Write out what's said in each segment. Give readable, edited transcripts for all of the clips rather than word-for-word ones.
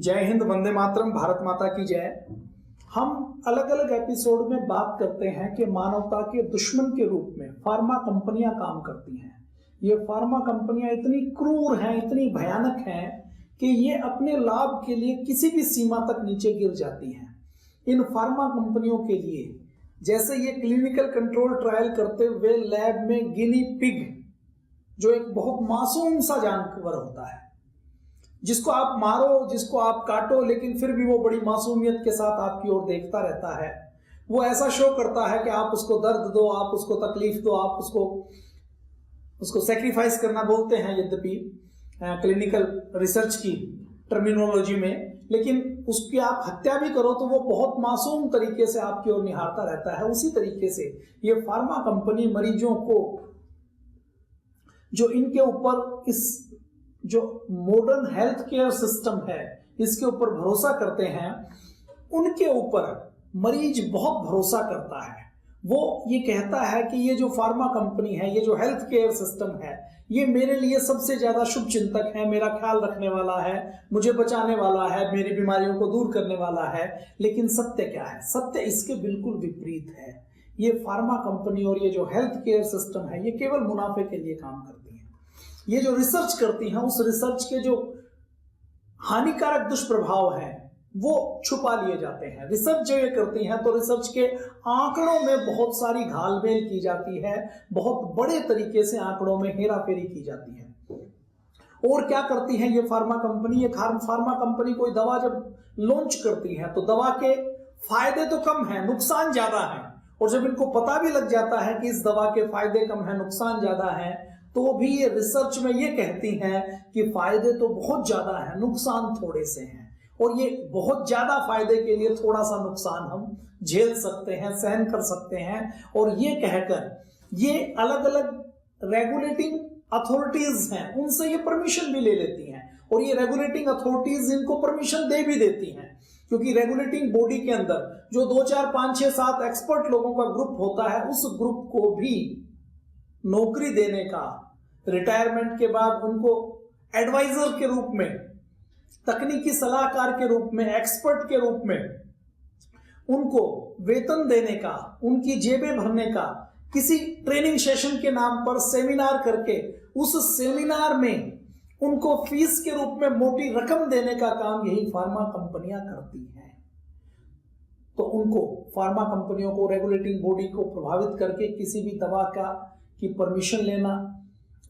जय हिंद, वंदे मातरम, भारत माता की जय। हम अलग अलग एपिसोड में बात करते हैं कि मानवता के दुश्मन के रूप में फार्मा कंपनियां काम करती हैं। ये फार्मा कंपनियां इतनी क्रूर हैं, इतनी भयानक हैं कि ये अपने लाभ के लिए किसी भी सीमा तक नीचे गिर जाती हैं। इन फार्मा कंपनियों के लिए जैसे ये क्लिनिकल कंट्रोल ट्रायल करते हुए लैब में गिनी पिग, जो एक बहुत मासूम सा जानवर होता है, जिसको आप मारो, जिसको आप काटो, लेकिन फिर भी वो बड़ी मासूमियत के साथ आपकी ओर देखता रहता है। वो ऐसा शो करता है कि आप उसको दर्द दो, आप उसको तकलीफ दो, आप उसको सेक्रीफाइस करना बोलते हैं यद्यपि क्लिनिकल रिसर्च की टर्मिनोलॉजी में, लेकिन उसकी आप हत्या भी करो तो वो बहुत मासूम तरीके से आपकी ओर निहारता रहता है। उसी तरीके से ये फार्मा कंपनी मरीजों को, जो इनके ऊपर इस जो मॉडर्न हेल्थ केयर सिस्टम है इसके ऊपर भरोसा करते हैं, उनके ऊपर मरीज बहुत भरोसा करता है। वो ये कहता है कि ये जो फार्मा कंपनी है, ये जो हेल्थ केयर सिस्टम है, ये मेरे लिए सबसे ज्यादा शुभ चिंतक है, मेरा ख्याल रखने वाला है, मुझे बचाने वाला है, मेरी बीमारियों को दूर करने वाला है। लेकिन सत्य क्या है? सत्य इसके बिल्कुल विपरीत है। ये फार्मा कंपनी और ये जो हेल्थ केयर सिस्टम है, ये केवल मुनाफे के लिए काम करती है। ये जो रिसर्च करती हैं, उस रिसर्च के जो हानिकारक दुष्प्रभाव हैं वो छुपा लिए जाते हैं। रिसर्च जो ये करती हैं तो रिसर्च के आंकड़ों में बहुत सारी घालमेल की जाती है, बहुत बड़े तरीके से आंकड़ों में हेराफेरी की जाती है। और क्या करती है ये फार्मा कंपनी? ये फार्मा कंपनी कोई दवा जब लॉन्च करती है तो दवा के फायदे तो कम है, नुकसान ज्यादा है। और जब इनको पता भी लग जाता है कि इस दवा के फायदे कम है, नुकसान ज्यादा है, तो भी ये रिसर्च में ये कहती हैं कि फायदे तो बहुत ज्यादा है, नुकसान थोड़े से हैं। और ये बहुत ज्यादा फायदे के लिए थोड़ा सा नुकसान हम झेल सकते हैं, सहन कर सकते हैं। और ये कहकर ये अलग अलग रेगुलेटिंग अथॉरिटीज हैं, उनसे ये परमिशन भी ले लेती हैं। और ये रेगुलेटिंग अथॉरिटीज इनको परमिशन दे भी देती हैं, क्योंकि रेगुलेटिंग बॉडी के अंदर जो 2, 4, 5, 6, 7 एक्सपर्ट लोगों का ग्रुप होता है, उस ग्रुप को भी नौकरी देने का, रिटायरमेंट के बाद उनको एडवाइजर के रूप में, तकनीकी सलाहकार के रूप में, एक्सपर्ट के रूप में उनको वेतन देने का, उनकी जेबें भरने का, किसी ट्रेनिंग सेशन के नाम पर सेमिनार करके उस सेमिनार में उनको फीस के रूप में मोटी रकम देने का काम यही फार्मा कंपनियां करती हैं। तो उनको, फार्मा कंपनियों को, रेगुलेटिंग बॉडी को प्रभावित करके किसी भी दवा की परमिशन लेना,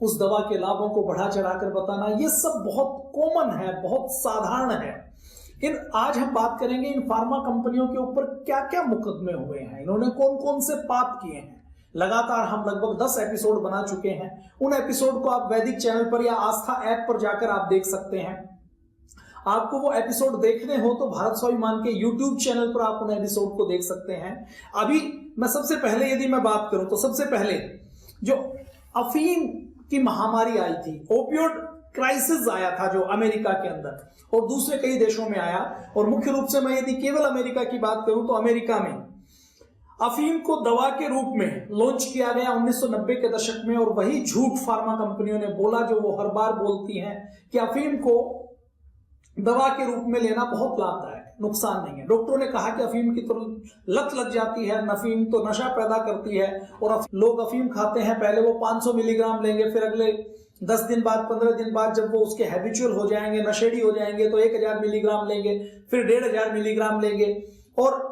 उस दवा के लाभों को बढ़ा चढ़ाकर बताना, ये सब बहुत कॉमन है, बहुत साधारण है। आज हम बात करेंगे इन फार्मा कंपनियों के ऊपर क्या क्या मुकदमे हुए हैं, इन्होंने कौन कौन से पाप किए हैं। लगातार हम लगभग 10 एपिसोड बना चुके हैं। उन एपिसोड को आप वैदिक चैनल पर या आस्था ऐप पर जाकर आप देख सकते हैं। आपको वो एपिसोड देखने हो तो भारत स्वाभिमान के यूट्यूब चैनल पर आप उन एपिसोड को देख सकते हैं। अभी मैं सबसे पहले, यदि मैं बात करूं तो सबसे पहले जो अफीम की महामारी आई थी, ओपियोइड क्राइसिस आया था जो अमेरिका के अंदर और दूसरे कई देशों में आया। और मुख्य रूप से मैं यदि केवल अमेरिका की बात करूं तो अमेरिका में अफीम को दवा के रूप में लॉन्च किया गया 1990 के दशक में। और वही झूठ फार्मा कंपनियों ने बोला जो वो हर बार बोलती हैं कि अफीम को दवा के रूप में लेना बहुत लाभदायक, नुकसान नहीं है। डॉक्टरों ने कहा कि अफीम की तो लत लग जाती है, अफीम तो नशा पैदा करती है। और लोग अफीम खाते हैं, पहले वो 500 मिलीग्राम लेंगे, फिर अगले 10 दिन बाद, 15 दिन बाद जब वो उसके हैबिचुअल हो जाएंगे, नशेड़ी हो जाएंगे, तो 1000 मिलीग्राम लेंगे, फिर 1500 मिलीग्राम लेंगे। और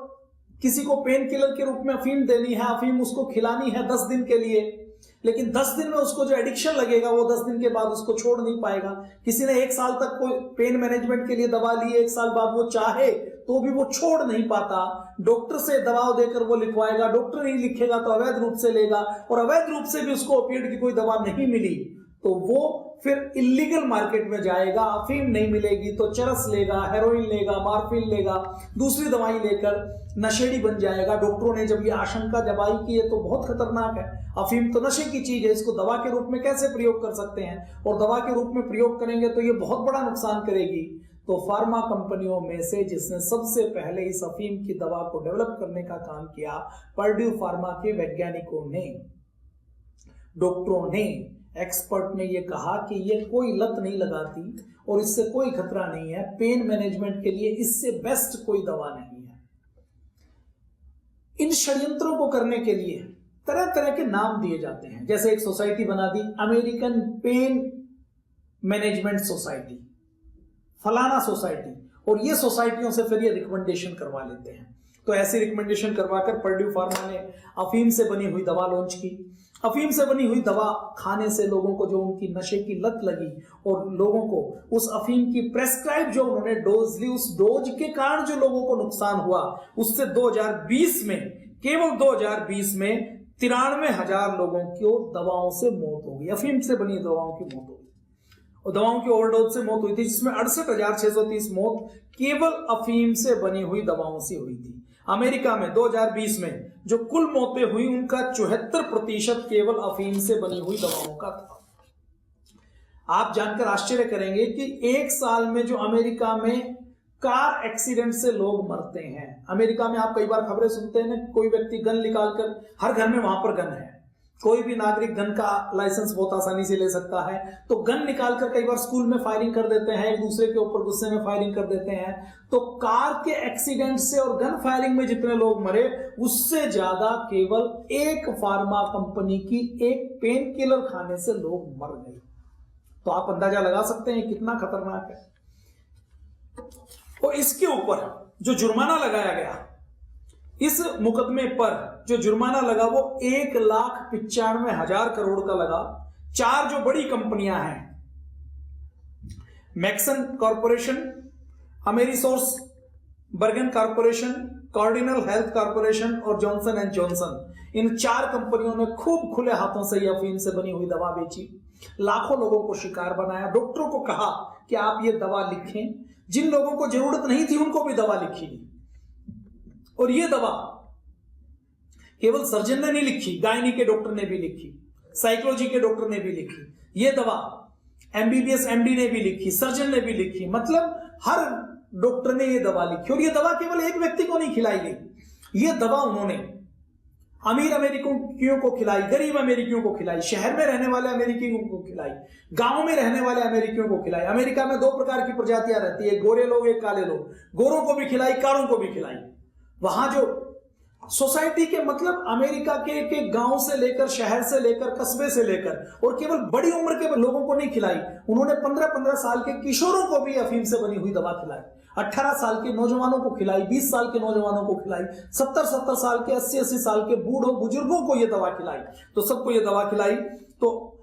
किसी को पेन किलर के रूप में अफीम देनी है, अफीम उसको खिलानी है 10 दिन के लिए, लेकिन 10 दिन में उसको जो एडिक्शन लगेगा वो 10 दिन के बाद उसको छोड़ नहीं पाएगा। किसी ने 1 साल तक कोई पेन मैनेजमेंट के लिए दवा ली, 1 साल बाद वो चाहे तो भी वो छोड़ नहीं पाता। डॉक्टर से दवा देकर वो लिखवाएगा, डॉक्टर नहीं लिखेगा तो अवैध रूप से लेगा, और अवैध रूप से भी उसको ओपिएट की कोई दवा नहीं मिली तो वो फिर इलीगल मार्केट में जाएगा। अफीम नहीं मिलेगी तो चरस लेगा, हेरोइन लेगा, मार्फिन लेगा, दूसरी दवाई लेकर नशेड़ी बन जाएगा। डॉक्टरों ने जब ये आशंका जताई कि ये तो बहुत खतरनाक है, अफीम तो नशे की चीज है, इसको दवा के रूप में कैसे प्रयोग कर सकते हैं, और दवा के रूप में प्रयोग करेंगे तो ये बहुत बड़ा नुकसान करेगी। तो फार्मा कंपनियों में से जिसने सबसे पहले इस अफीम की दवा को डेवलप करने का काम किया, पर्ड्यू फार्मा के वैज्ञानिकों ने, डॉक्टरों ने, एक्सपर्ट ने ये कहा कि ये कोई लत नहीं लगाती और इससे कोई खतरा नहीं है, पेन मैनेजमेंट के लिए इससे बेस्ट कोई दवा नहीं है। इन षड्यंत्रों को करने के लिए तरह तरह के नाम दिए जाते हैं। जैसे एक सोसाइटी बना दी, अमेरिकन पेन मैनेजमेंट सोसाइटी, फलाना सोसाइटी, और ये सोसाइटियों से फिर ये रिकमेंडेशन करवा लेते हैं। तो ऐसी रिकमेंडेशन करवाकर पर्ड्यू फार्मा ने अफीम से बनी हुई दवा लॉन्च की। अफीम से बनी हुई दवा खाने से लोगों को जो उनकी नशे की लत लगी और लोगों को उस अफीम की प्रेस्क्राइब जो उन्होंने डोज ली, उस डोज के कारण जो लोगों को नुकसान हुआ, उससे 2020 में, केवल 2020 में 93,000 लोगों को दवाओं से मौत हो गई, अफीम से बनी दवाओं की मौत हो गई और दवाओं की ओवरडोज से मौत हुई थी, जिसमें 68,630 मौत केवल अफीम से बनी हुई दवाओं से हुई थी। अमेरिका में 2020 में जो कुल मौतें हुई उनका 74% केवल अफीम से बनी हुई दवाओं का था। आप जानकर आश्चर्य करेंगे कि एक साल में जो अमेरिका में कार एक्सीडेंट से लोग मरते हैं, अमेरिका में आप कई बार खबरें सुनते हैं ना, कोई व्यक्ति गन निकालकर, हर घर में वहां पर गन है, कोई भी नागरिक गन का लाइसेंस बहुत आसानी से ले सकता है, तो गन निकालकर कई बार स्कूल में फायरिंग कर देते हैं, एक दूसरे के ऊपर गुस्से में फायरिंग कर देते हैं। तो कार के एक्सीडेंट से और गन फायरिंग में जितने लोग मरे, उससे ज्यादा केवल एक फार्मा कंपनी की एक पेन किलर खाने से लोग मर गए। तो आप अंदाजा लगा सकते हैं कितना खतरनाक है। और इसके ऊपर जो जुर्माना लगाया गया, इस मुकदमे पर जो जुर्माना लगा वो 1,95,000 करोड़ का लगा। 4 जो बड़ी कंपनियां हैं, Maxon corporation, अमेरिसोर्स बर्गन corporation, cardinal health corporation और जॉनसन एंड जॉनसन, इन 4 कंपनियों ने खूब खुले हाथों से यह अफीम से बनी हुई दवा बेची, लाखों लोगों को शिकार बनाया। डॉक्टरों को कहा कि आप ये दवा लिखें, जिन लोगों को जरूरत नहीं थी उनको भी दवा लिखी। और ये दवा केवल सर्जन ने नहीं लिखी, गायनी के डॉक्टर ने भी लिखी, साइकोलॉजी के डॉक्टर ने भी लिखी, ये दवा एमबीबीएस एमडी ने भी लिखी, सर्जन ने भी लिखी, मतलब हर डॉक्टर ने ये दवा लिखी। और ये दवा केवल एक व्यक्ति को नहीं खिलाई गई, ये दवा उन्होंने अमीर अमेरिकियों को खिलाई, गरीब अमेरिकियों को खिलाई, शहर में रहने वाले अमेरिकियों को खिलाई, गांव में रहने वाले अमेरिकियों को खिलाई। अमेरिका में 2 प्रकार की प्रजातियां रहती है, गोरे लोग, एक काले लोग। गोरों को भी खिलाई, कालों को भी खिलाई। वहां जो सोसाइटी के, मतलब अमेरिका के गांव से लेकर, शहर से लेकर, कस्बे से लेकर, और केवल बड़ी उम्र के लोगों को नहीं खिलाई, उन्होंने 15-15 साल के किशोरों को भी अफीम से बनी हुई दवा खिलाई, 18 साल के नौजवानों को खिलाई, 20 साल के नौजवानों को खिलाई, 70-70 साल के, 80-80 साल के बूढ़ों बुजुर्गों को यह दवा खिलाई। तो सबको यह दवा खिलाई। तो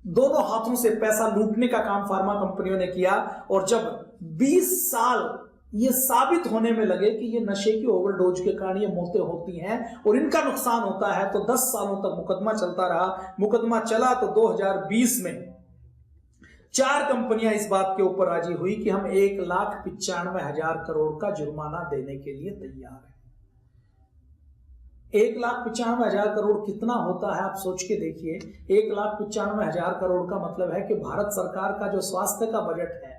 दोनों हाथों से पैसा लूटने का काम फार्मा कंपनियों ने किया। और जब 20 साल ये साबित होने में लगे कि ये नशे की ओवरडोज के कारण ये मौतें होती हैं और इनका नुकसान होता है, तो 10 सालों तक मुकदमा चलता रहा। मुकदमा चला तो 2020 में 4 कंपनियां इस बात के ऊपर राजी हुई कि हम 1,95,000 करोड़ का जुर्माना देने के लिए तैयार हैं। 1,95,000 करोड़ कितना होता है आप सोच के देखिए। 1,95,000 करोड़ का मतलब है कि भारत सरकार का जो स्वास्थ्य का बजट है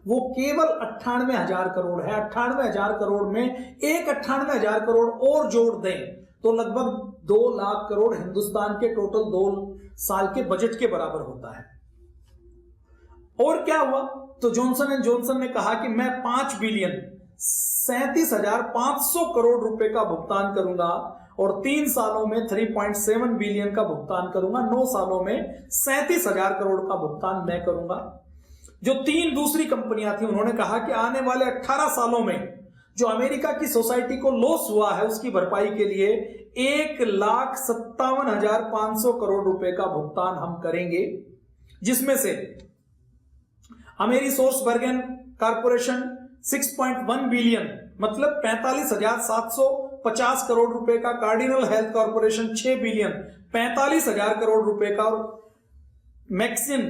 वो केवल 98,000 करोड़ है। 98,000 करोड़ में एक 98,000 करोड़ और जोड़ दें तो लगभग 2 लाख करोड़ हिंदुस्तान के टोटल 2 साल के बजट के बराबर होता है। और क्या हुआ, तो जॉनसन एंड जॉनसन ने कहा कि मैं 5 बिलियन 37,500 करोड़ रुपए का भुगतान करूंगा और 3 सालों में 3.7 बिलियन का भुगतान करूंगा, 9 सालों में 37,000 करोड़ का भुगतान मैं करूंगा। जो 3 दूसरी कंपनियां थी उन्होंने कहा कि आने वाले 18 सालों में जो अमेरिका की सोसाइटी को लॉस हुआ है उसकी भरपाई के लिए 1,57,500 करोड़ रुपए का भुगतान हम करेंगे, जिसमें से अमेरिसोर्स बर्गन कॉरपोरेशन 6.1 बिलियन मतलब 45,750 करोड़ रुपए का, cardinal health corporation 6 billion 45,000 crore रुपए का, और मैक्सिन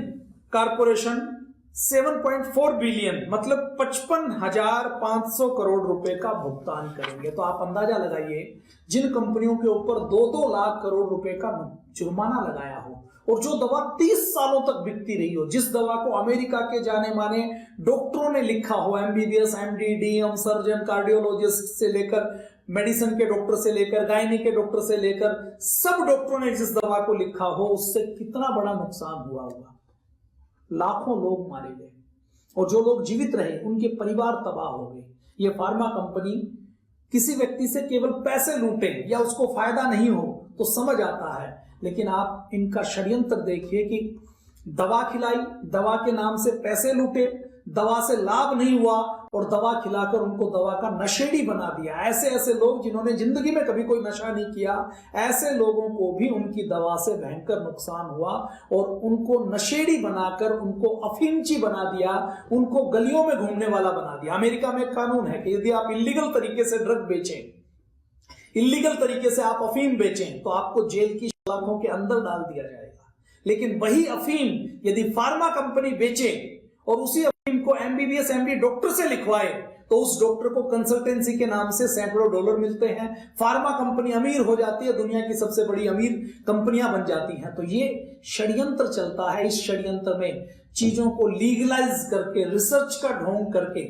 कॉरपोरेशन 7.4 बिलियन मतलब 55,500 करोड़ रुपए का भुगतान करेंगे। तो आप अंदाजा लगाइए, जिन कंपनियों के ऊपर 2-2 लाख करोड़ रुपए का जुर्माना लगाया हो और जो दवा 30 सालों तक बिकती रही हो, जिस दवा को अमेरिका के जाने माने डॉक्टरों ने लिखा हो, MBBS MD DM surgeon cardiologist से लेकर मेडिसिन के डॉक्टर से लेकर गायनी के डॉक्टर से लेकर सब डॉक्टरों ने जिस दवा को लिखा हो उससे कितना बड़ा नुकसान हुआ होगा। लाखों लोग मारे गए और जो लोग जीवित रहे उनके परिवार तबाह हो गए। ये फार्मा कंपनी किसी व्यक्ति से केवल पैसे लूटे या उसको फायदा नहीं हो तो समझ आता है, लेकिन आप इनका षड्यंत्र देखिए कि दवा खिलाई, दवा के नाम से पैसे लूटे, दवा से लाभ नहीं हुआ और दवा खिलाकर उनको दवा का नशेड़ी बना दिया। ऐसे ऐसे लोग जिन्होंने जिंदगी में कभी कोई नशा नहीं किया, ऐसे लोगों को भी उनकी दवा से भयंकर नुकसान हुआ और उनको नशेड़ी बनाकर उनको अफीमची बना दिया, उनको गलियों में घूमने वाला बना दिया। अमेरिका में कानून है कि यदि आप इलीगल तरीके से ड्रग बेचें, इलीगल तरीके से आप अफीम बेचें तो आपको जेल की सलाखों के अंदर डाल दिया जाएगा। लेकिन वही अफीम यदि फार्मा कंपनी बेचे और उसी अफीम को एमबीबीएस एमडी डॉक्टर से लिखवाए तो उस डॉक्टर को कंसल्टेंसी के नाम से सैकड़ों डॉलर मिलते हैं। फार्मा कंपनी अमीर हो जाती है, दुनिया की सबसे बड़ी अमीर कंपनियां बन जाती हैं। तो ये षड्यंत्र चलता है। इस षड्यंत्र में चीजों को लीगलाइज करके, रिसर्च का ढोंग करके,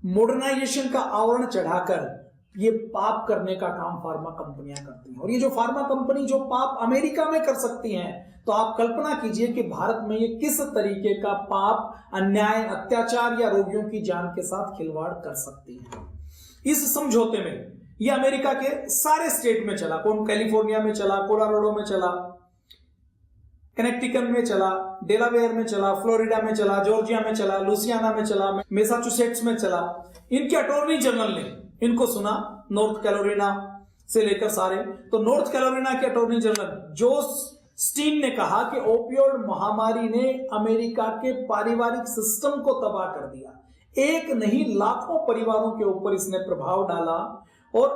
मॉडर्नाइजेशन का आवरण चढ़ाकर ये पाप करने का काम फार्मा कंपनियां करती हैं। और ये जो फार्मा कंपनी जो पाप अमेरिका में कर सकती हैं, तो आप कल्पना कीजिए कि भारत में ये किस तरीके का पाप, अन्याय, अत्याचार या रोगियों की जान के साथ खिलवाड़ कर सकती है। इस समझौते में ये अमेरिका के सारे स्टेट में चला, कौन कैलिफोर्निया में चला, कोलोराडो में चला, कनेक्टिकट में चला, डेलावेयर में चला, फ्लोरिडा में चला, जॉर्जिया में चला, लुसियाना में चला, मैसाचुसेट्स में चला। इनके अटॉर्नी जनरल ने इनको सुना, नॉर्थ कैरोलिना से लेकर सारे। तो नॉर्थ कैरोलिना के अटॉर्नी जनरल जोस स्टीन ने कहा कि ओपियोइड महामारी ने अमेरिका के पारिवारिक सिस्टम को तबाह कर दिया। एक नहीं, लाखों परिवारों के ऊपर इसने प्रभाव डाला। और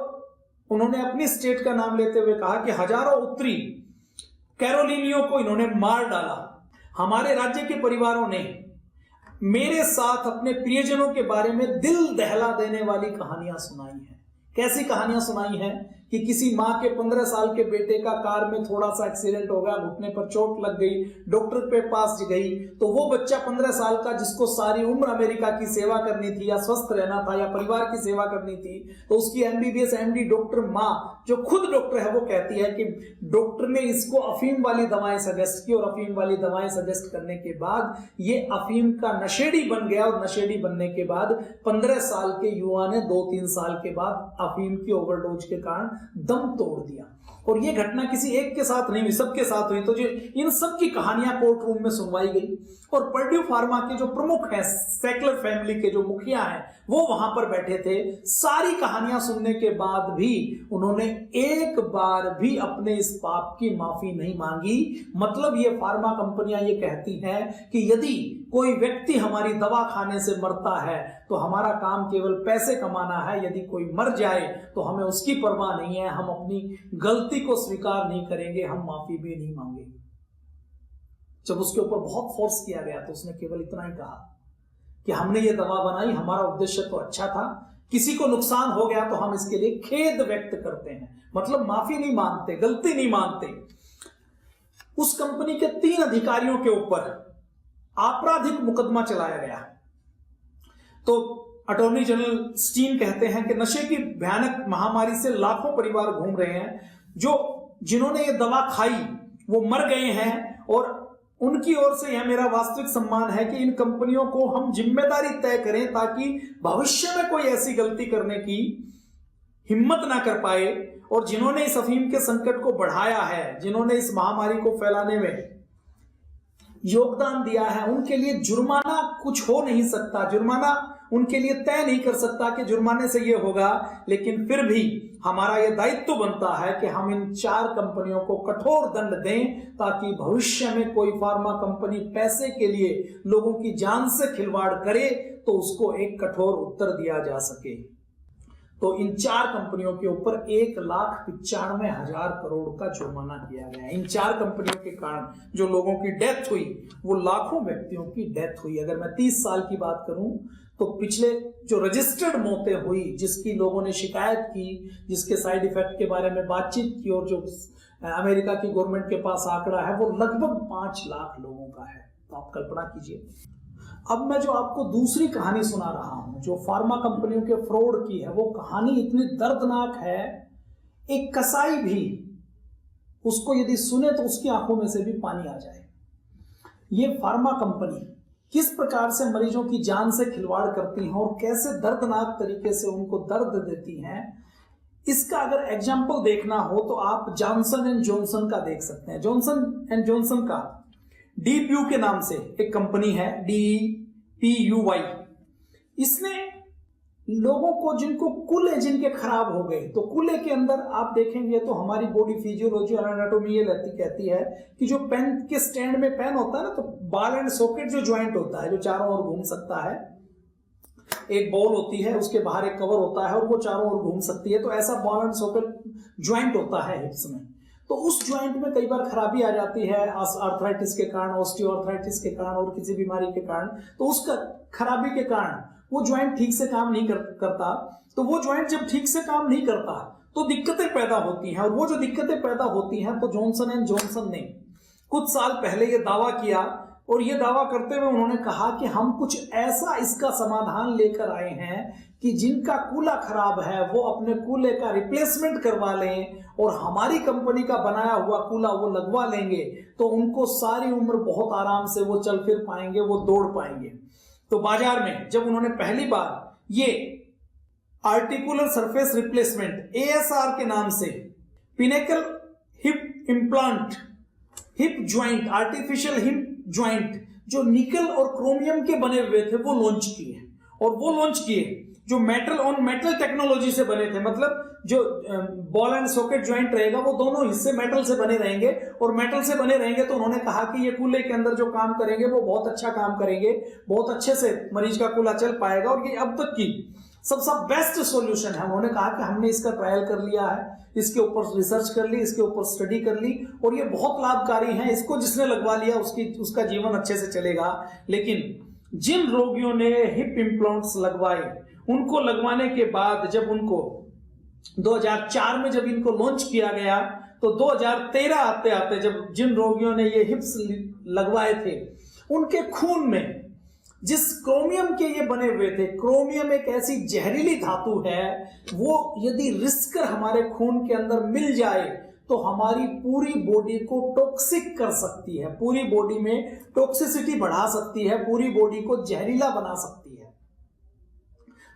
उन्होंने अपनी स्टेट का नाम लेते हुए कहा कि हजारों उत्तरी कैरोलिनियों को इन्होंने मार डाला। हमारे राज्य के परिवारों ने मेरे साथ अपने प्रियजनों के बारे में दिल दहला देने वाली कहानियां सुनाई हैं। कैसी कहानियां सुनाई हैं कि किसी माँ के 15 साल के बेटे का कार में थोड़ा सा एक्सीडेंट हो गया, घुटने पर चोट लग गई, डॉक्टर के पास गई, तो वो बच्चा 15 साल का जिसको सारी उम्र अमेरिका की सेवा करनी थी या स्वस्थ रहना था या परिवार की सेवा करनी थी, तो उसकी एमबीबीएस एमडी डॉक्टर माँ जो खुद डॉक्टर है वो कहती है कि डॉक्टर ने इसको अफीम वाली दवाएं सजेस्ट की और अफीम वाली दवाएं सजेस्ट करने के बाद ये अफीम का नशेड़ी बन गया और नशेड़ी बनने के बाद 15 साल के युवा ने 2-3 साल के बाद अफीम की ओवरडोज के कारण दम तोड़ दिया। और ये घटना किसी एक के साथ नहीं हुई, सबके साथ हुई। तो जो इन सब की कहानियां कोर्ट रूम में सुनवाई गई और पर्ड्यू फार्मा के जो प्रमुख हैं, सैकलर फैमिली के जो मुखिया हैं, वो वहां पर बैठे थे। सारी कहानियां सुनने के बाद भी उन्होंने एक बार भी अपने इस पाप की माफी नहीं मांगी। मतलब ये फार्मा कंपनियां ये कहती हैं कि यदि कोई व्यक्ति हमारी दवा खाने से मरता है तो हमारा काम केवल पैसे कमाना है, यदि कोई मर जाए तो हमें उसकी परवाह नहीं है, हम अपनी गलती को स्वीकार नहीं करेंगे, हम माफी भी नहीं मांगेंगे। जब उसके ऊपर बहुत फोर्स किया गया तो उसने केवल इतना ही कहा कि हमने ये दवा बनाई, हमारा उद्देश्य तो अच्छा था, किसी को नुकसान हो गया तो हम इसके लिए खेद व्यक्त करते हैं। मतलब माफी नहीं मांगते, गलती नहीं मानते। उस कंपनी के 3 अधिकारियों के ऊपर आपराधिक मुकदमा चलाया गया। तो अटॉर्नी जनरल स्टीन कहते हैं कि नशे की भयानक महामारी से लाखों परिवार घूम रहे हैं, जिन्होंने ये दवा खाई वो मर गए हैं, और उनकी ओर से यह मेरा वास्तविक सम्मान है कि इन कंपनियों को हम जिम्मेदारी तय करें ताकि भविष्य में कोई ऐसी गलती करने की हिम्मत ना कर पाए। और जिन्होंने इस अफीम के संकट को बढ़ाया है, जिन्होंने इस महामारी को फैलाने में योगदान दिया है, उनके लिए जुर्माना कुछ हो नहीं सकता, जुर्माना उनके लिए तय नहीं कर सकता कि जुर्माने से ये होगा। लेकिन फिर भी हमारा यह दायित्व बनता है कि हम इन 4 कंपनियों को कठोर दंड दें ताकि भविष्य में कोई फार्मा कंपनी पैसे के लिए लोगों की जान से खिलवाड़ करे तो उसको एक कठोर उत्तर दिया जा सके। तो इन 4 कंपनियों के ऊपर 1,95,000 करोड़ का जुर्माना किया गया। इन 4 कंपनियों के कारण जो लोगों की डेथ हुई वो लाखों व्यक्तियों की डेथ हुई। अगर मैं 30 साल की बात करूं तो पिछले जो रजिस्टर्ड मौतें हुई, जिसकी लोगों ने शिकायत की, जिसके साइड इफेक्ट के बारे में बातचीत की और जो अमेरिका की गवर्नमेंट के पास आंकड़ा है वो लगभग 5 लाख लोगों का है। तो आप कल्पना कीजिए। अब मैं जो आपको दूसरी कहानी सुना रहा हूं, जो फार्मा कंपनियों के फ्रॉड की है, वो कहानी इतनी दर्दनाक है, एक कसाई भी उसको यदि सुने तो उसकी आंखों में से भी पानी आ जाए। ये फार्मा कंपनी किस प्रकार से मरीजों की जान से खिलवाड़ करती हैं और कैसे दर्दनाक तरीके से उनको दर्द देती हैं, इसका अगर एग्जाम्पल देखना हो तो आप जॉनसन एंड जॉनसन का देख सकते हैं। जॉनसन एंड जॉनसन का DPU के नाम से एक कंपनी है, DPUY। इसने लोगों को, जिनको कूल्हे जिनके खराब हो गए, तो कूल्हे के अंदर आप देखेंगे तो हमारी बॉडी फिजियोलॉजी और एनाटॉमी ये कहती है कि जो पेन के स्टैंड में पेन होता है ना, तो बॉल एंड सॉकेट जो ज्वाइंट होता है, जो चारों ओर घूम सकता है, एक बॉल होती है, उसके बाहर एक कवर होता है और वो चारों ओर घूम सकती है, तो ऐसा बॉल एंड सॉकेट ज्वाइंट होता है हिप्स में। तो उस ज्वाइंट में कई बार खराबी आ जाती है आर्थराइटिस के कारण, ऑस्टियोआर्थराइटिस के कारण और किसी बीमारी के कारण। तो उसका खराबी के कारण वो ज्वाइंट ठीक से काम नहीं करता। तो वो ज्वाइंट जब ठीक से काम नहीं करता तो दिक्कतें पैदा होती हैं, और वो जो दिक्कतें पैदा होती हैं, तो जॉनसन एंड जॉनसन ने कुछ साल पहले ये दावा किया, और ये दावा करते हुए उन्होंने कहा कि हम कुछ ऐसा इसका समाधान लेकर आए हैं कि जिनका कूल्हा खराब है वो अपने कूल्हे का रिप्लेसमेंट करवा लें और हमारी कंपनी का बनाया हुआ कूल्हा वो लगवा लेंगे, तो उनको सारी उम्र बहुत आराम से वो चल फिर पाएंगे, वो दौड़ पाएंगे। तो बाजार में जब उन्होंने पहली बार ये आर्टिकुलर सरफेस रिप्लेसमेंट ASR के नाम से pinnacle hip implant, hip joint, artificial hip joint जो निकल और क्रोमियम के बने हुए थे वो लॉन्च किए, और वो लॉन्च किए जो मेटल ऑन मेटल टेक्नोलॉजी से बने थे। मतलब जो बॉल एंड सॉकेट ज्वाइंट रहेगा वो दोनों हिस्से मेटल से बने रहेंगे, और मेटल से बने रहेंगे तो उन्होंने कहा कि ये कूल्हे के अंदर जो काम करेंगे वो बहुत अच्छा काम करेंगे, बहुत अच्छे से मरीज का कूल्हा चल पाएगा, और ये अब तक की सबसे बेस्ट सॉल्यूशन है। उन्होंने कहा कि हमने इसका ट्रायल कर लिया है, इसके ऊपर रिसर्च कर ली, इसके ऊपर स्टडी कर ली, और ये बहुत लाभकारी है, इसको जिसने लगवा लिया उसका जीवन अच्छे से चलेगा। लेकिन जिन रोगियों ने हिप इम्प्लांट्स लगवाए, उनको लगवाने के बाद जब उनको 2004 में जब इनको लॉन्च किया गया, तो 2013 आते आते जब जिन रोगियों ने ये हिप्स लगवाए थे, उनके खून में जिस क्रोमियम के ये बने हुए थे, क्रोमियम एक ऐसी जहरीली धातु है, वो यदि रिस्क हमारे खून के अंदर मिल जाए तो हमारी पूरी बॉडी को टॉक्सिक कर सकती है, पूरी बॉडी में टॉक्सिसिटी बढ़ा सकती है, पूरी बॉडी को जहरीला बना सकती है।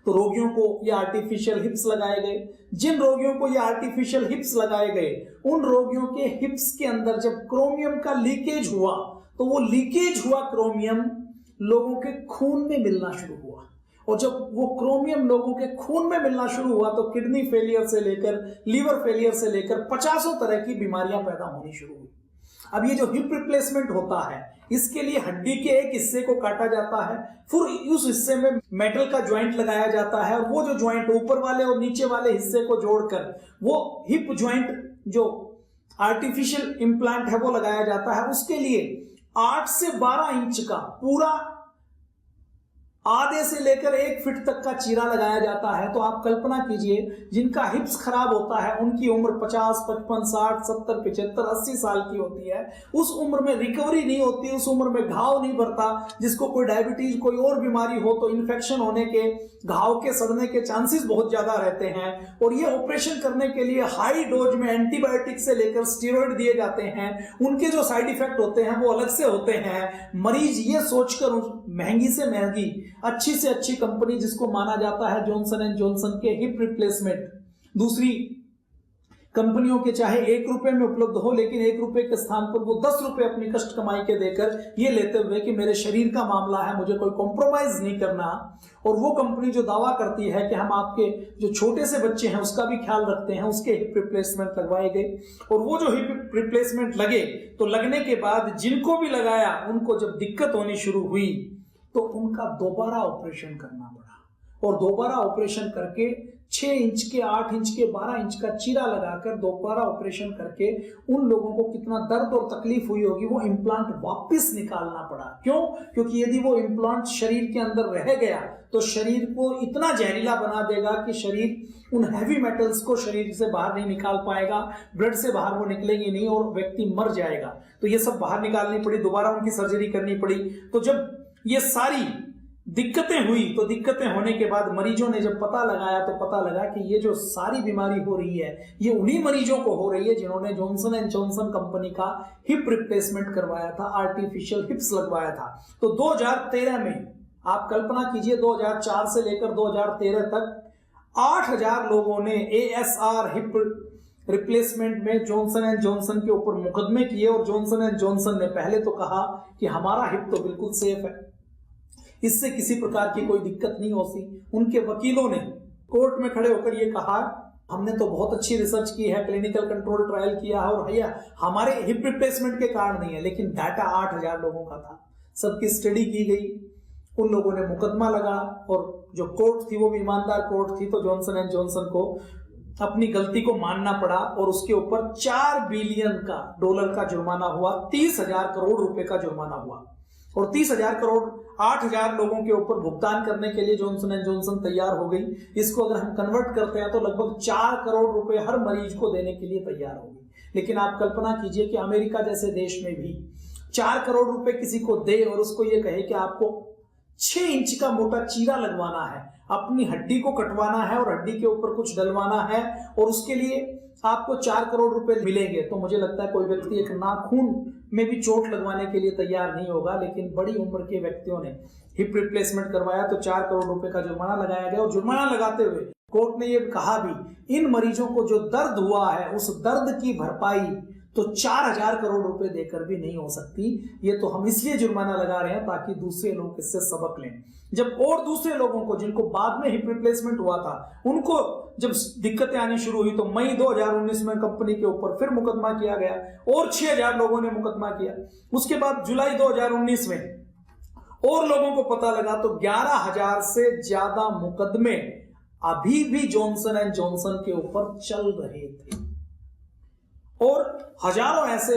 तो रोगियों को ये आर्टिफिशियल हिप्स लगाए गए। जिन रोगियों को ये आर्टिफिशियल हिप्स लगाए गए, उन रोगियों के हिप्स के अंदर जब क्रोमियम का लीकेज हुआ, तो वो लीकेज हुआ क्रोमियम लोगों के खून में मिलना शुरू हुआ, और जब वो क्रोमियम लोगों के खून में मिलना शुरू हुआ तो किडनी फेलियर से लेकर लीवर फेलियर से लेकर 50 तरह की बीमारियां पैदा होनी शुरू हुई। अब ये जो हिप रिप्लेसमेंट होता है, इसके लिए हड्डी के एक हिस्से को काटा जाता है, फिर उस हिस्से में मेटल का ज्वाइंट लगाया जाता है, और वो जो ज्वाइंट ऊपर वाले और नीचे वाले हिस्से को जोड़कर वो हिप ज्वाइंट जो आर्टिफिशियल इम्प्लांट है वो लगाया जाता है। उसके लिए 8 से 12 इंच का पूरा आधे से लेकर 1 फीट तक का चीरा लगाया जाता है। तो आप कल्पना कीजिए, जिनका हिप्स खराब होता है उनकी उम्र 50, 55, 60, 70, 75, 80 साल की होती है। उस उम्र में रिकवरी नहीं होती, उस उम्र में घाव नहीं भरता। जिसको कोई डायबिटीज, कोई और बीमारी हो तो इन्फेक्शन होने के, घाव के सड़ने के चांसेस बहुत ज्यादा रहते हैं। और ये ऑपरेशन करने के लिए हाई डोज में एंटीबायोटिक से लेकर स्टेरॉइड दिए जाते हैं। उनके जो साइड इफेक्ट होते हैं वो अलग से होते हैं। मरीज ये सोचकर महंगी से महंगी, अच्छी से अच्छी कंपनी जिसको माना जाता है जॉनसन एंड जॉनसन के हिप रिप्लेसमेंट, दूसरी कंपनियों के चाहे 1 रुपए में उपलब्ध हो, लेकिन 1 रुपए के स्थान पर वो 10 रुपए अपनी कष्ट कमाई के देकर ये लेते हुए कि मेरे शरीर का मामला है, मुझे कोई कॉम्प्रोमाइज नहीं करना। और वो कंपनी जो दावा करती है कि हम आपके जो छोटे से बच्चे हैं उसका भी ख्याल रखते हैं, उसके हिप रिप्लेसमेंट लगवाए गए। और वो जो हिप रिप्लेसमेंट लगे, तो लगने के बाद जिनको भी लगाया उनको जब दिक्कत होनी शुरू हुई तो उनका दोबारा ऑपरेशन करना पड़ा, और दोबारा ऑपरेशन करके 6 इंच के, 8 इंच के, 12 इंच का चीरा लगाकर दोबारा ऑपरेशन करके उन लोगों को कितना दर्द और तकलीफ हुई होगी, वो इम्प्लांट वापस निकालना पड़ा। क्यों? क्योंकि यदि वो इम्प्लांट शरीर के अंदर रह गया तो शरीर को इतना जहरीला बना देगा कि शरीर उन हैवी मेटल्स को शरीर से बाहर नहीं निकाल पाएगा, ब्लड से बाहर वो निकलेंगे नहीं और व्यक्ति मर जाएगा। तो ये सब बाहर निकालनी पड़ी, दोबारा उनकी सर्जरी करनी पड़ी। तो जब ये सारी दिक्कतें हुई, तो दिक्कतें होने के बाद मरीजों ने जब पता लगाया तो पता लगा कि ये जो सारी बीमारी हो रही है ये उन्हीं मरीजों को हो रही है जिन्होंने जॉनसन एंड जॉनसन कंपनी का हिप रिप्लेसमेंट करवाया था, आर्टिफिशियल हिप्स लगवाया था। तो 2013 में आप कल्पना कीजिए, 2004 से लेकर 2013 तक 8000 लोगों ने ASR हिप रिप्लेसमेंट में जॉनसन एंड जॉनसन के ऊपर मुकदमे किए और जॉनसन एंड जॉनसन ने पहले तो कहा कि हमारा हिप तो बिल्कुल सेफ है, इससे किसी प्रकार की कोई दिक्कत नहीं होती। उनके वकीलों ने कोर्ट में खड़े होकर यह कहा हमने तो बहुत अच्छी रिसर्च की है, क्लिनिकल कंट्रोल ट्रायल किया है और भैया हमारे हिप रिप्लेसमेंट के कारण नहीं है, लेकिन डाटा 8000 लोगों का था, सबकी स्टडी की गई, उन लोगों ने मुकदमा लगा और जो कोर्ट थी वो भी ईमानदार कोर्ट थी, तो जॉनसन एंड जॉनसन को अपनी गलती को मानना पड़ा और उसके ऊपर $4 बिलियन का जुर्माना हुआ, 30,000 करोड़ रुपए का जुर्माना हुआ और 30,000 करोड़ 8,000 लोगों के ऊपर भुगतान करने के लिए जॉनसन एंड जॉनसन तैयार हो गई। इसको अगर हम कन्वर्ट करते हैं तो लगभग 4 करोड़ रुपए हर मरीज को देने के लिए तैयार हो गई। लेकिन आप कल्पना कीजिए कि अमेरिका जैसे देश में भी 4 करोड़ रुपए किसी को दे और उसको ये कहे कि आपको 6 इंच का मोटा चीरा लगवाना है, अपनी हड्डी को कटवाना है और हड्डी के ऊपर कुछ डलवाना है और उसके लिए आपको 4 करोड़ रुपए मिलेंगे, तो मुझे लगता है कोई व्यक्ति एक नाखून में भी चोट लगवाने के लिए तैयार नहीं होगा। लेकिन बड़ी उम्र के व्यक्तियों ने हिप रिप्लेसमेंट करवाया तो 4 करोड़ रुपए का जुर्माना लगाया गया और जुर्माना लगाते हुए कोर्ट ने यह कहा भी इन मरीजों को जो दर्द हुआ है उस दर्द की भरपाई तो 4,000 करोड़ रुपए देकर भी नहीं हो सकती। ये तो हम इसलिए जुर्माना लगा रहे हैं ताकि दूसरे लोग इससे सबक लें। जब और दूसरे लोगों को जिनको बाद में हिप रिप्लेसमेंट हुआ था उनको जब दिक्कतें आनी शुरू हुई तो मई 2019 में कंपनी के ऊपर फिर मुकदमा किया गया और 6,000 लोगों ने मुकदमा किया। उसके बाद जुलाई 2019 में और लोगों को पता लगा तो 11,000 से ज्यादा मुकदमे अभी भी जॉनसन एंड जॉनसन के ऊपर चल रहे थे और हजारों ऐसे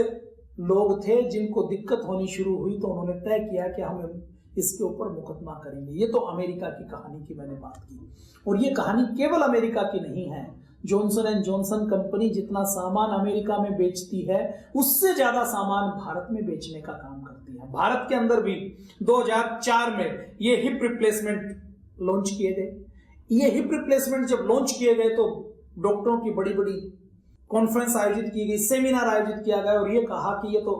लोग थे जिनको दिक्कत होनी शुरू हुई तो उन्होंने तय किया कि हम इसके ऊपर मुकदमा करेंगे। ये तो अमेरिका की कहानी की मैंने बात की और ये कहानी केवल अमेरिका की नहीं है। जॉनसन एंड जॉनसन कंपनी जितना सामान अमेरिका में बेचती है उससे ज्यादा सामान भारत में बेचने का काम करती है। भारत के अंदर भी 2004 में ये हिप रिप्लेसमेंट लॉन्च किए गए। ये हिप रिप्लेसमेंट जब लॉन्च किए गए तो डॉक्टरों की बड़ी बड़ी कॉन्फ्रेंस आयोजित की गई, सेमिनार आयोजित किया गया और ये कहा कि ये तो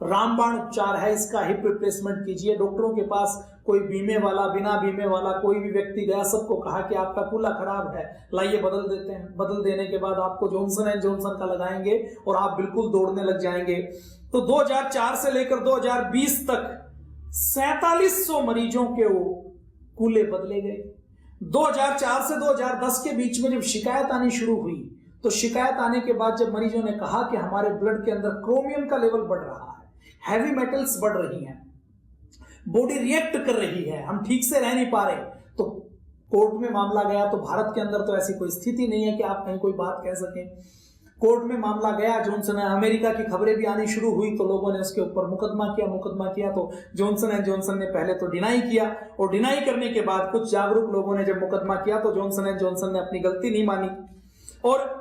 रामबाण उपचार है, इसका हिप रिप्लेसमेंट कीजिए। डॉक्टरों के पास कोई बीमे वाला, बिना बीमे वाला कोई भी व्यक्ति गया, सबको कहा कि आपका कूल्हा खराब है, लाइए बदल देते हैं। बदल देने के बाद आपको जॉनसन एंड जॉनसन का लगाएंगे और आप बिल्कुल दौड़ने लग जाएंगे। तो 2004 से लेकर 2020 तक 4700 मरीजों के वो कूल्हे बदले गए। 2004 से 2010 के बीच में जब शिकायत आनी शुरू हुई तो शिकायत आने के बाद जब मरीजों ने कहा कि हमारे ब्लड के अंदर क्रोमियम का लेवल बढ़ रहा है, हैवी मेटल्स बढ़ रही हैं, बॉडी रिएक्ट कर रही है, हम ठीक से रह नहीं पा रहे, तो कोर्ट में मामला गया। तो भारत के अंदर तो ऐसी कोई स्थिति नहीं है कि आप कहीं कोई बात कह सकें। कोर्ट में मामला गया, जॉनसन अमेरिका की खबरें भी आनी शुरू हुई तो लोगों ने उसके ऊपर मुकदमा किया। तो जॉनसन एंड जॉनसन ने पहले तो डिनाई किया और डिनाई करने के बाद कुछ जागरूक लोगों ने जब मुकदमा किया तो जॉनसन एंड जॉनसन ने अपनी गलती नहीं मानी और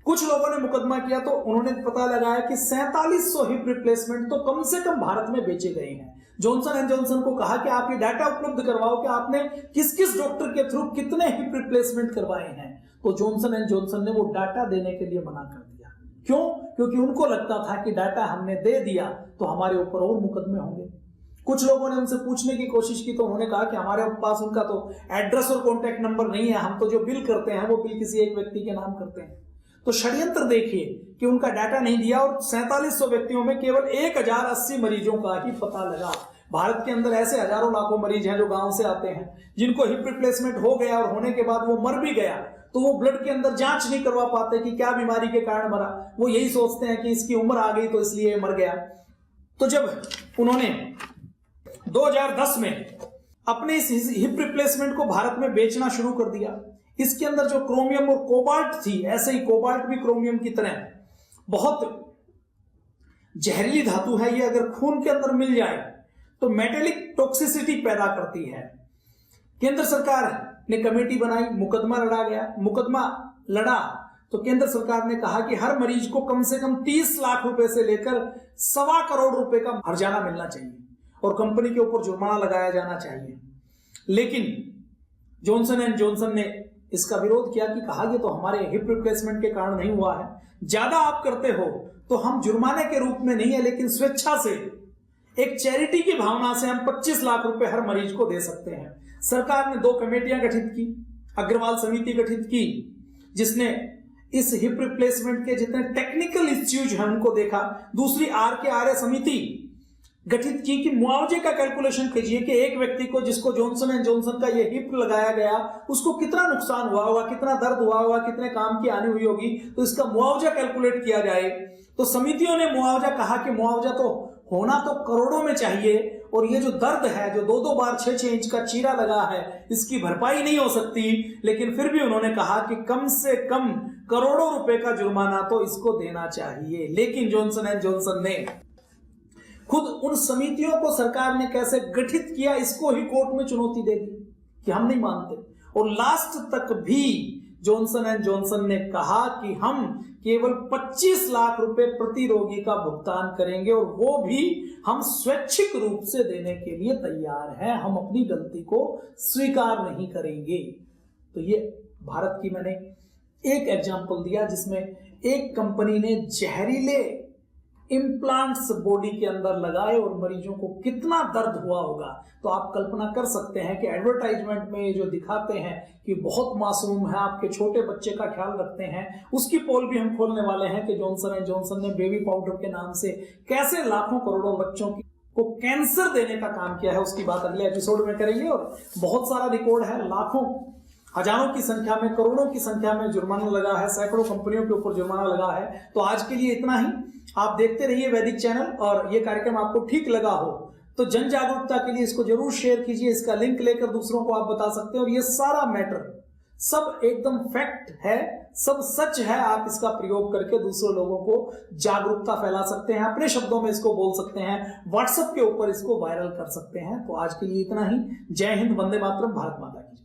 कुछ लोगों ने मुकदमा किया तो उन्होंने पता लगाया कि 4700 हिप रिप्लेसमेंट तो कम से कम भारत में बेचे गए हैं। जॉनसन एंड जॉनसन को कहा कि आप ये डाटा उपलब्ध करवाओ कि आपने किस किस डॉक्टर के थ्रू कितने हिप रिप्लेसमेंट करवाए हैं। तो जॉनसन एंड जॉनसन ने वो डाटा देने के लिए मना कर दिया। क्यों? क्योंकि उनको लगता था कि डाटा हमने दे दिया तो हमारे ऊपर और मुकदमे होंगे। कुछ लोगों ने उनसे पूछने की कोशिश की तो उन्होंने कहा कि हमारे पास उनका तो एड्रेस और कॉन्टैक्ट नंबर नहीं है, हम तो जो बिल करते हैं वो बिल किसी एक व्यक्ति के नाम करते हैं। तो षड्यंत्र देखिए कि उनका डाटा नहीं दिया और 4700 व्यक्तियों में केवल 1080 मरीजों का ही पता लगा। भारत के अंदर ऐसे हजारों लाखों मरीज हैं जो गांव से आते हैं, जिनको हिप रिप्लेसमेंट हो गया और होने के बाद वो मर भी गया तो वो ब्लड के अंदर जांच नहीं करवा पाते कि क्या बीमारी के कारण मरा। वो यही सोचते हैं कि इसकी उम्र आ गई तो इसलिए मर गया। तो जब उन्होंने 2010 में अपने इस हिप रिप्लेसमेंट को भारत में बेचना शुरू कर दिया, इसके अंदर जो क्रोमियम और कोबाल्ट थी, ऐसे ही कोबाल्ट भी क्रोमियम की तरह बहुत जहरीली धातु है, ये अगर खून के अंदर मिल जाए तो मेटेलिक टॉक्सिसिटी पैदा करती है। केंद्र सरकार ने कमेटी बनाई, मुकदमा लड़ा गया। मुकदमा लड़ा तो केंद्र सरकार ने कहा कि हर मरीज को कम से कम 30 लाख रुपए से लेकर 1.25 करोड़ रुपए का हर्जाना मिलना चाहिए और कंपनी के ऊपर जुर्माना लगाया जाना चाहिए। लेकिन जॉनसन एंड जॉनसन ने इसका विरोध किया कि कहा ये तो हमारे हिप रिप्लेसमेंट के कारण नहीं हुआ है, ज्यादा आप करते हो तो हम जुर्माने के रूप में नहीं है लेकिन स्वेच्छा से, एक चैरिटी की भावना से हम 25 लाख रुपए हर मरीज को दे सकते हैं। सरकार ने 2 कमेटियां गठित की, अग्रवाल समिति गठित की जिसने इस हिप रिप्लेसमेंट के जितने टेक्निकल इश्यूज हैं उनको देखा। दूसरी RKRA समिति गठित की कि मुआवजे का कैलकुलेशन कीजिए कि एक व्यक्ति को जिसको जॉनसन एंड जॉनसन का ये हिप लगाया गया उसको कितना नुकसान हुआ होगा, कितना दर्द हुआ होगा, कितने काम की हानि हुई होगी, तो इसका मुआवजा कैलकुलेट किया जाए। तो समितियों ने मुआवजा कहा कि मुआवजा तो होना तो करोड़ों में चाहिए और ये जो दर्द है, जो 2-2 बार 6-6 इंच का चीरा लगा है, इसकी भरपाई नहीं हो सकती। लेकिन फिर भी उन्होंने कहा कि कम से कम करोड़ों रुपए का जुर्माना तो इसको देना चाहिए। लेकिन जॉनसन एंड जॉनसन ने खुद उन समितियों को सरकार ने कैसे गठित किया इसको ही कोर्ट में चुनौती दे दी कि हम नहीं मानते। और लास्ट तक भी जॉनसन एंड जॉनसन ने कहा कि हम केवल 25 लाख रुपए प्रति रोगी का भुगतान करेंगे और वो भी हम स्वैच्छिक रूप से देने के लिए तैयार हैं, हम अपनी गलती को स्वीकार नहीं करेंगे। तो ये भारत की मैंने एक एग्जांपल दिया जिसमें एक कंपनी ने जहरीले इम्प्लांट्स बॉडी के अंदर लगाए और मरीजों को कितना दर्द हुआ होगा। तो आप कल्पना कर सकते हैं कि एडवर्टाइजमेंट में जो दिखाते हैं कि बहुत मासूम है, आपके छोटे बच्चे का ख्याल रखते हैं, उसकी पोल भी हम खोलने वाले हैं कि जॉनसन एंड जॉनसन ने बेबी पाउडर के नाम से कैसे लाखों करोड़ों बच्चों को कैंसर देने का काम किया है, उसकी बात अगले एपिसोड में करेंगे। और बहुत सारा रिकॉर्ड है, लाखों हजारों की संख्या में, करोड़ों की संख्या में जुर्माना लगा है, सैकड़ों कंपनियों के ऊपर जुर्माना लगा है। तो आज के लिए इतना ही। आप देखते रहिए वैदिक चैनल, और ये कार्यक्रम आपको ठीक लगा हो तो जन जागरूकता के लिए इसको जरूर शेयर कीजिए, इसका लिंक लेकर दूसरों को आप बता सकते हैं। और ये सारा मैटर सब एकदम फैक्ट है, सब सच है। आप इसका प्रयोग करके दूसरे लोगों को जागरूकता फैला सकते हैं, अपने शब्दों में इसको बोल सकते हैं, व्हाट्सएप के ऊपर इसको वायरल कर सकते हैं। तो आज के लिए इतना ही। जय हिंद, वंदे मातरम, भारत माता की।